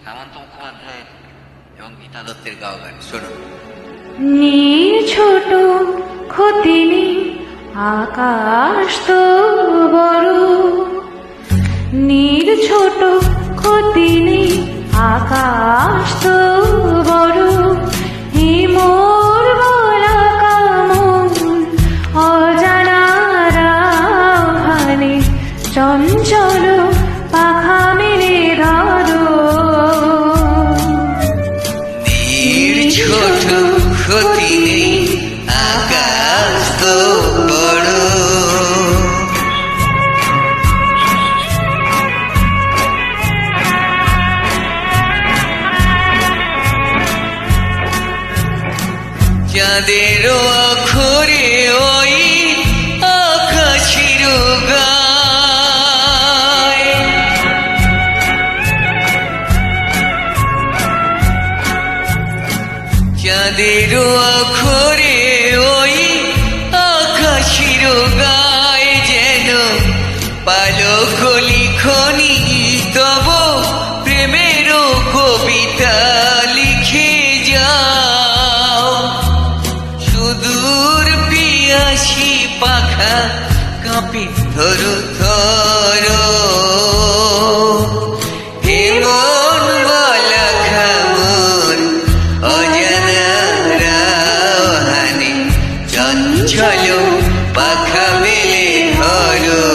হেমন্ত মুখোপাধ্যায়ের এবং গীতা দত্তের গাওয়া গান শোনো। নীল ছোট ক্ষতি নেই, আকাশ তো বড়। নীল ছোট ক্ষতি নেই, আকাশ তো বড়। হিমোর বলা কামন অজানারা ভানে, চঞ্চল পাখা মেলে ধরো। নীল ছোট ক্ষতি নেই, আকাশ তো বড়। চাঁদের অক্ষরে ওই আকাশের গায়, চাঁদের অক্ষরে ওই আকাশের গায়, যেন পালক লিখনি তব প্রেমের কবিতা লিখে যাও। সুদূর পিয়াসী পাখা কাঁপে ধরো ধরো, হেমন বলা খামন অজানারা হানে, চঞ্চল পাখা মেলে ধরো।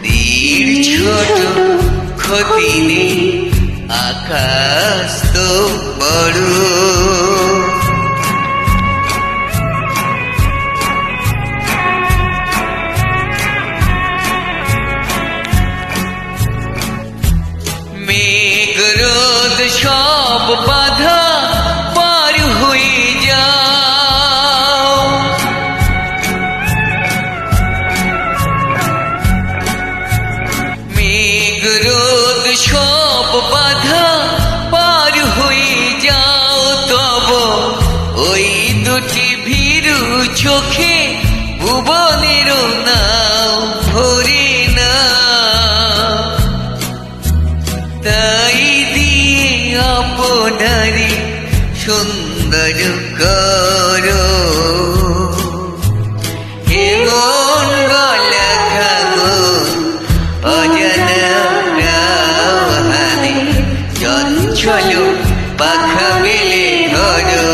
তীর ছোট ক্ষতি নেই, আকাশ তো বড়। মেঘ রোদ সব বাধা পার হয়ে যাও, মেঘ রোদ সব বাধা পার হয়ে যাও। তব ওই দুটি ভীরু চোখে ভুবনের নাও ভরে না, তাই দিয়ে আপনারি সুন্দর করো। হেমন গলা খামন অজানা হানে, চঞ্চল পাখা মেলে ধরো।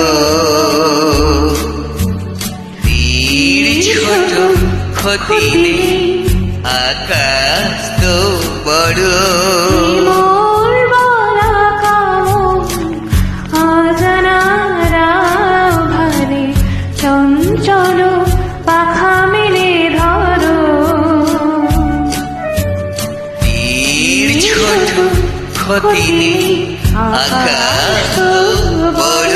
তীর ছোট ক্ষতি নেই, আকাশ তো বড়। হিমোর বলা কামন অজানারা ভানে, চঞ্চল পাখা মেলে ধরো। তীর ছোট ক্ষতি নেই, আকাশ তো বড়।